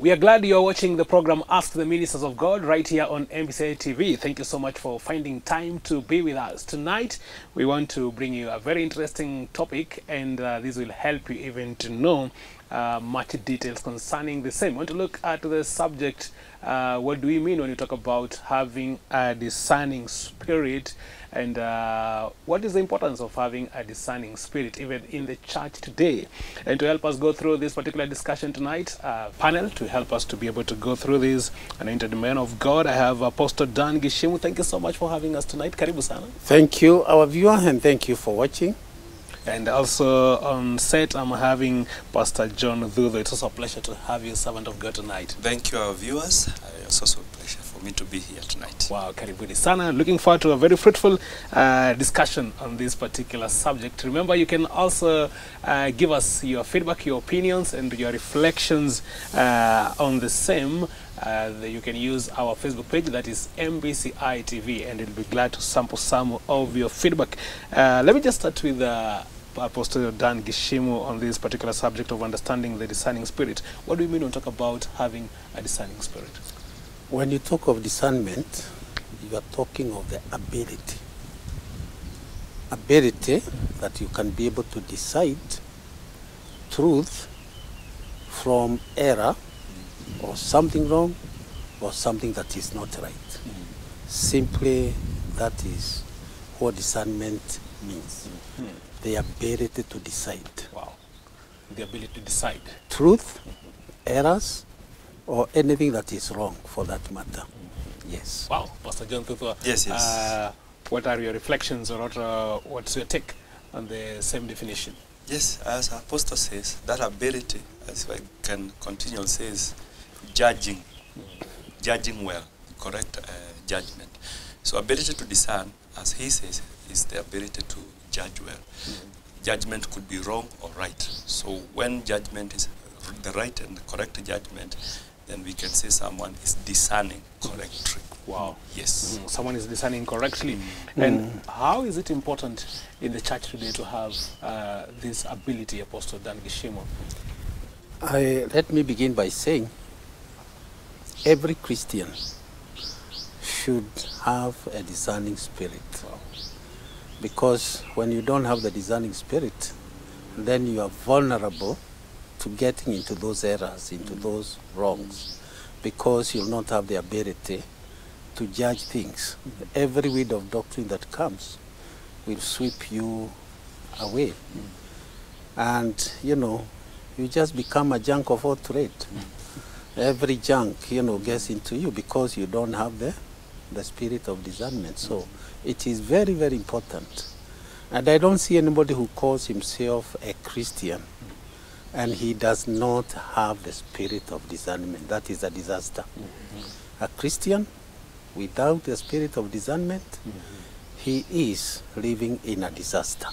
We are glad you are watching the program Ask the Ministers of God right here on MBCI TV. Thank you so much for finding time to be with us. Tonight, we want to bring you a very interesting topic, and this will help you even to know much details concerning the same. We want to look at the subject, what do we mean when we talk about having a discerning spirit, and what is the importance of having a discerning spirit even in the church today. And to help us go through this particular discussion tonight, panel to help us to be able to go through this, anointed man of God, I have Apostle Dan Gishimu. Thank you so much for having us tonight. Karibu sana. Thank you, our viewer, and thank you for watching. And also on set, I'm having Pastor John Dhudo. It's also a pleasure to have you, servant of God, tonight. Thank you, our viewers. It's also a pleasure for me to be here tonight. Wow, karibuni sana. Looking forward to a very fruitful discussion on this particular subject. Remember, you can also give us your feedback, your opinions, and your reflections on the same. You can use our Facebook page, that is MBCI TV, and we'll be glad to sample some of your feedback. Let me just start with Apostle Dan Gishimu on this particular subject of understanding the discerning spirit. What do you mean when we talk about having a discerning spirit? When you talk of discernment, you are talking of the ability that you can be able to decide truth from error, or something wrong, or something that is not right. Simply, that is what discernment means. The ability to decide. Wow. The ability to decide. Truth, errors, or anything that is wrong, for that matter. Yes. Wow. Pastor John Thuthwa. Yes, yes. What are your reflections, or what's your take on the same definition? Yes, as Apostle says, that ability, as I can continue, says judging well, correct judgment. So ability to discern, as he says, is the ability to judge well. Judgment could be wrong or right. So when judgment is the right and the correct judgment, then we can say someone is discerning correctly. Wow. Yes. Someone is discerning correctly. And how is it important in the church today to have this ability, Apostle Dan Gishimu? Let me begin by saying every Christian should have a discerning spirit. Wow. Because when you don't have the discerning spirit, then you are vulnerable to getting into those errors, into those wrongs, because you'll not have the ability to judge things. Every wind of doctrine that comes will sweep you away. And, you just become a junk of all trade. Every junk, gets into you because you don't have the spirit of discernment. So it is very, very important. And I don't see anybody who calls himself a Christian and he does not have the spirit of discernment. That is a disaster. A Christian without the spirit of discernment, he is living in a disaster.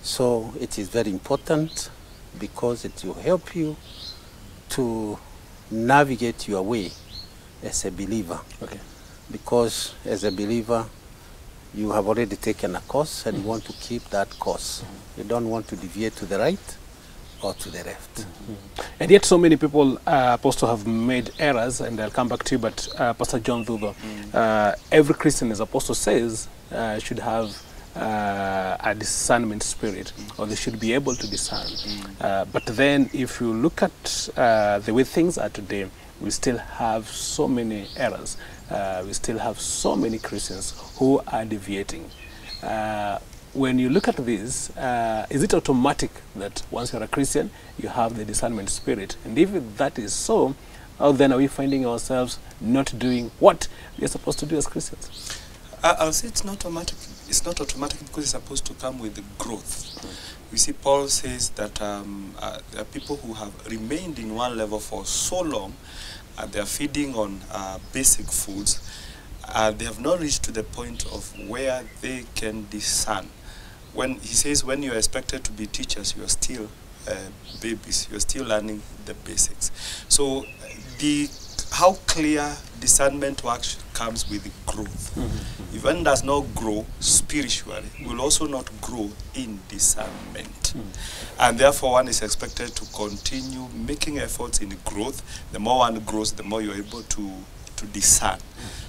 So it is very important, because it will help you to navigate your way as a believer. Okay. Because as a believer, you have already taken a course and you want to keep that course. You don't want to deviate to the right or to the left. And yet so many people, Apostle, have made errors, and I'll come back to you, but Pastor John Dhudo, every Christian, as Apostle says, should have a discernment spirit, or they should be able to discern. But then if you look at the way things are today, we still have so many errors. We still have so many Christians who are deviating. When you look at this, is it automatic that once you're a Christian, you have the discernment spirit? And if that is so, how then are we finding ourselves not doing what we are supposed to do as Christians? I'll say it's not automatic. It's not automatic because it's supposed to come with the growth. You see, Paul says that there are people who have remained in one level for so long, they are feeding on basic foods. They have not reached to the point of where they can discern. When he says, when you are expected to be teachers, you are still babies. You are still learning the basics. So how clear discernment works comes with growth. If one does not grow spiritually will also not grow in discernment. And therefore one is expected to continue making efforts in growth. The more one grows, the more you're able to discern.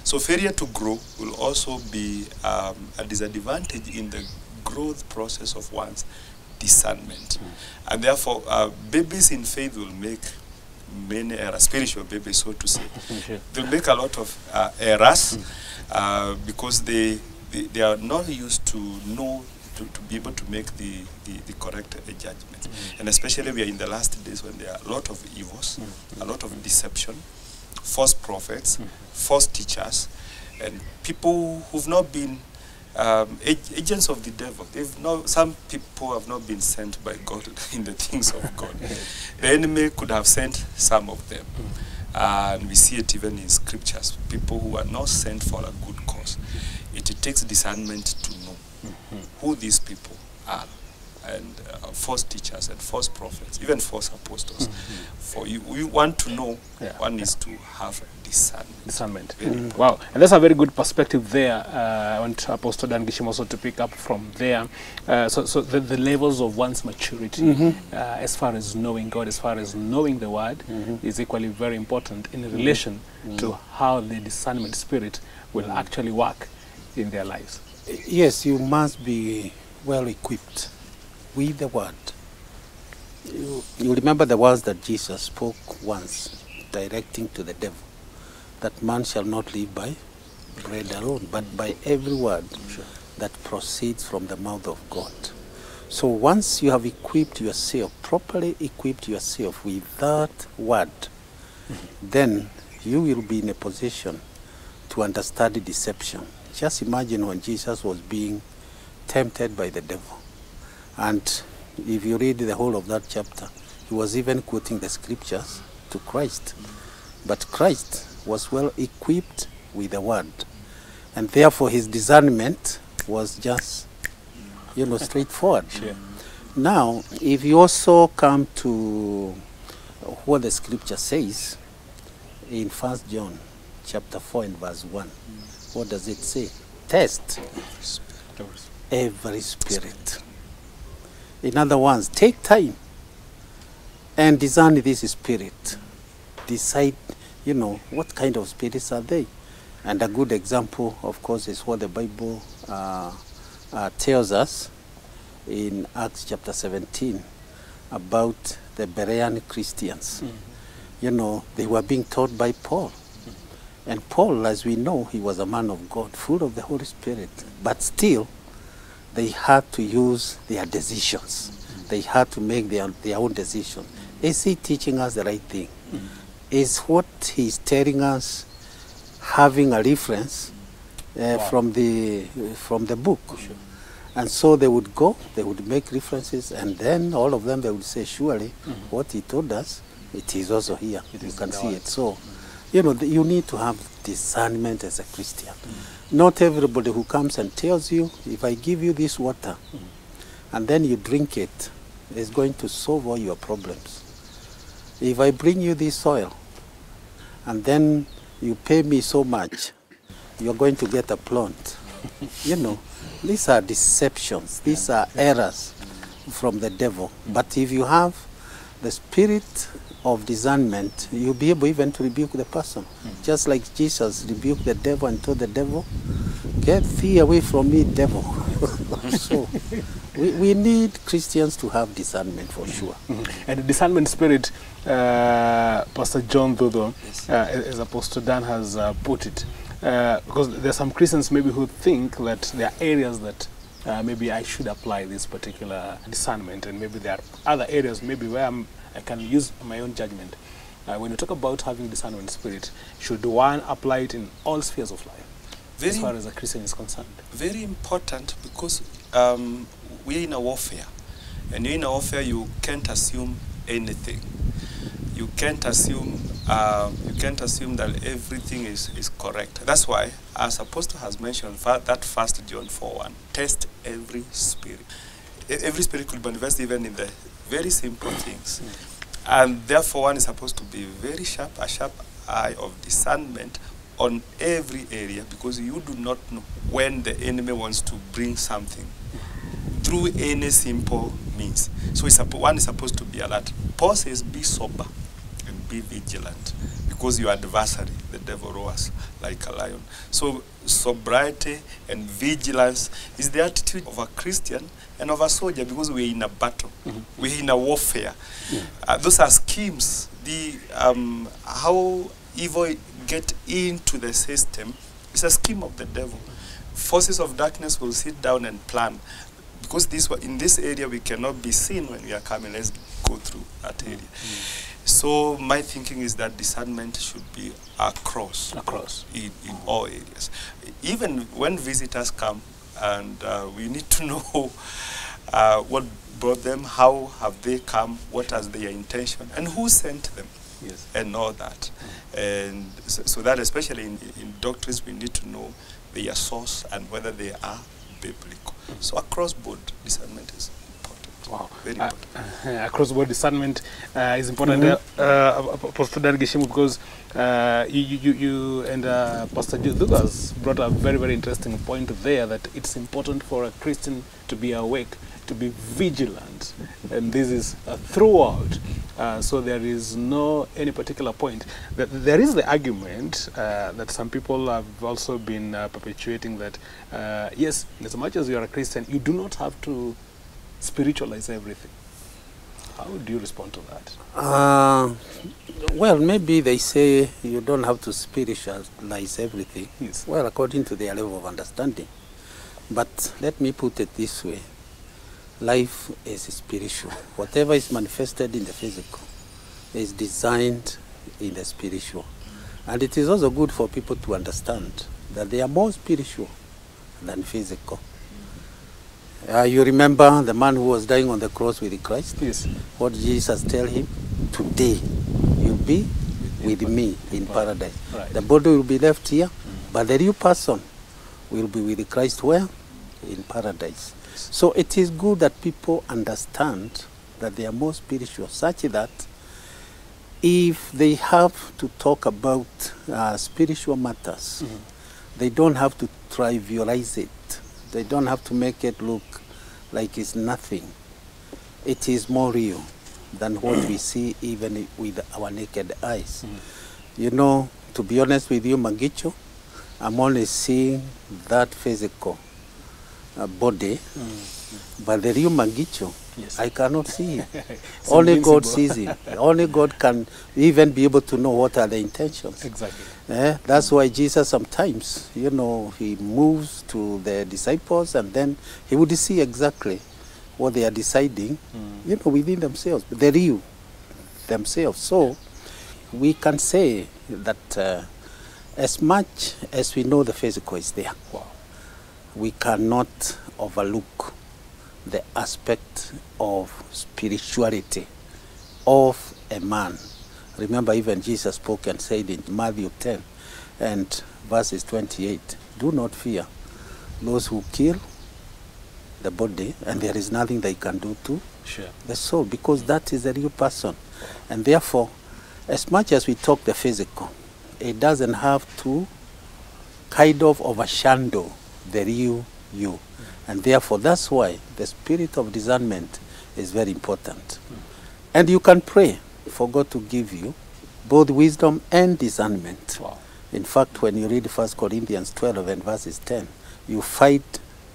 So failure to grow will also be a disadvantage in the growth process of one's discernment. And therefore babies in faith will make many errors, spiritual babies, so to say. They'll make a lot of errors because they are not used to know, to be able to make the correct judgment. And especially we are in the last days when there are a lot of evils, a lot of deception, false prophets, false teachers, and people who've not been agents of the devil. Some people have not been sent by God in the things of God. The enemy could have sent some of them. And we see it even in scriptures. People who are not sent for a good cause. It takes discernment to know who these people are. And false teachers and false prophets, even false apostles. For you, we want to know, one needs to have discernment. Wow, and that's a very good perspective there. I want Apostle Dan Gishim also to pick up from there. So the levels of one's maturity, as far as knowing God, as far as knowing the Word, is equally very important in relation to how the discernment spirit will actually work in their lives. Yes, you must be well equipped with the Word. You remember the words that Jesus spoke once, directing to the devil, that man shall not live by bread alone, but by every word that proceeds from the mouth of God. So once you have equipped yourself, properly equipped yourself with that word, then you will be in a position to understand the deception. Just imagine when Jesus was being tempted by the devil. And if you read the whole of that chapter, he was even quoting the scriptures to Christ. But Christ was well equipped with the word. And therefore his discernment was just, straightforward. Now, if you also come to what the scripture says in 1 John chapter 4 and verse 1, what does it say? Test every spirit. In other words, take time and discern this spirit. Decide, what kind of spirits are they? And a good example, of course, is what the Bible tells us in Acts chapter 17 about the Berean Christians. They were being taught by Paul. And Paul, as we know, he was a man of God, full of the Holy Spirit. But still, they had to use their decisions. They had to make their own decision. Is he teaching us the right thing? Is what he's telling us having a reference from the book? And so they would go, they would make references, and then all of them, they would say, surely, what he told us, it is also here. You can see it. So, you need to have discernment as a Christian. Not everybody who comes and tells you, if I give you this water, and then you drink it, it's going to solve all your problems. If I bring you this oil, and then you pay me so much, you're going to get a plant. These are deceptions. These are errors from the devil. But if you have the spirit of discernment, you'll be able even to rebuke the person. Just like Jesus rebuked the devil and told the devil, get thee away from me, devil. So we need Christians to have discernment for sure. And the discernment spirit, Pastor John Dodo, as Apostle Dan has put it, because there are some Christians maybe who think that there are areas that maybe I should apply this particular discernment, and maybe there are other areas maybe where I can use my own judgment. When you talk about having discernment spirit, should one apply it in all spheres of life, as far as a Christian is concerned? Very important, because we're in a warfare, and in a warfare you can't assume anything. You can't assume that everything is correct. That's why, as Apostle has mentioned, that 1 John 4:1, test every spirit. Every spirit could manifest even in the very simple things. And therefore one is supposed to be very sharp, a sharp eye of discernment on every area, because you do not know when the enemy wants to bring something through any simple means. So one is supposed to be alert. Paul says, be sober and be vigilant, because your adversary, the devil, roars like a lion. So sobriety and vigilance is the attitude of a Christian and of a soldier, because we're in a battle. We're in a warfare. Those are schemes. How evil get into the system is a scheme of the devil. Forces of darkness will sit down and plan, because in this area we cannot be seen when we are coming. Let's go through that area. So my thinking is that discernment should be across in all areas. Even when visitors come, and we need to know what brought them, how have they come, what is their intention, and who sent them, and all that. And so that especially in doctrines, we need to know their source and whether they are biblical. So across board discernment is important. Wow. Very important. Across board discernment is important. Pastor Dan Geshimu, because you and Pastor Dugas brought a very, very interesting point there, that it's important for a Christian to be awake, to be vigilant, and this is throughout. So there is no any particular point. There is the argument that some people have also been perpetuating that yes, as much as you are a Christian, you do not have to spiritualize everything. How do you respond to that? Well, maybe they say you don't have to spiritualize everything. Yes. Well, according to their level of understanding. But let me put it this way. Life is spiritual. Whatever is manifested in the physical is designed in the spiritual. And it is also good for people to understand that they are more spiritual than physical. You remember the man who was dying on the cross with Christ? Yes. What Jesus tell him? Today you'll be with me in paradise. Right. The body will be left here, but the real person will be with Christ where? In paradise. So it is good that people understand that they are more spiritual, such that if they have to talk about spiritual matters, they don't have to trivialize it. They don't have to make it look like it's nothing. It is more real than what we see even with our naked eyes. You know, to be honest with you, Magicho, I'm only seeing that physical body, but the real Magicho, I cannot see him. Only God sees him. Only God can even be able to know what are the intentions. Exactly. That's why Jesus sometimes, you know, he moves to the disciples and then he would see exactly what they are deciding, you know, within themselves, the real themselves. So we can say that as much as we know the physical is there, we cannot overlook the aspect of spirituality of a man. Remember, even Jesus spoke and said in Matthew 10 and verses 28, do not fear those who kill the body, and there is nothing they can do to the soul, because that is a real person. And therefore, as much as we talk the physical, it doesn't have to kind of overshadow the real you. And therefore, that's why the spirit of discernment is very important. And you can pray for God to give you both wisdom and discernment. In fact, when you read 1 Corinthians 12 and verses 10, you find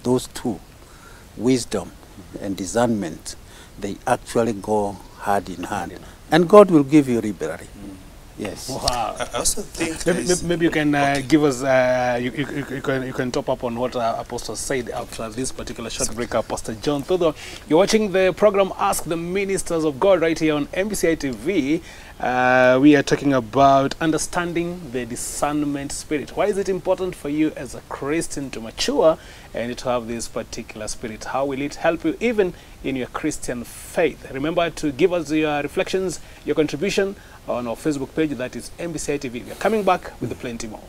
those two, wisdom and discernment, they actually go hand in hand. And God will give you liberally. Yes. Wow. I also think maybe you can give us you can top up on what Apostle said after this particular short break. Pastor John Thudo, you're watching the program Ask the Ministers of God right here on MBCI TV. We are talking about understanding the discernment spirit. Why is it important for you as a Christian to mature and to have this particular spirit? How will it help you even in your Christian faith? Remember to give us your reflections, your contribution on our Facebook page, that is MBCI TV. We are coming back with plenty more.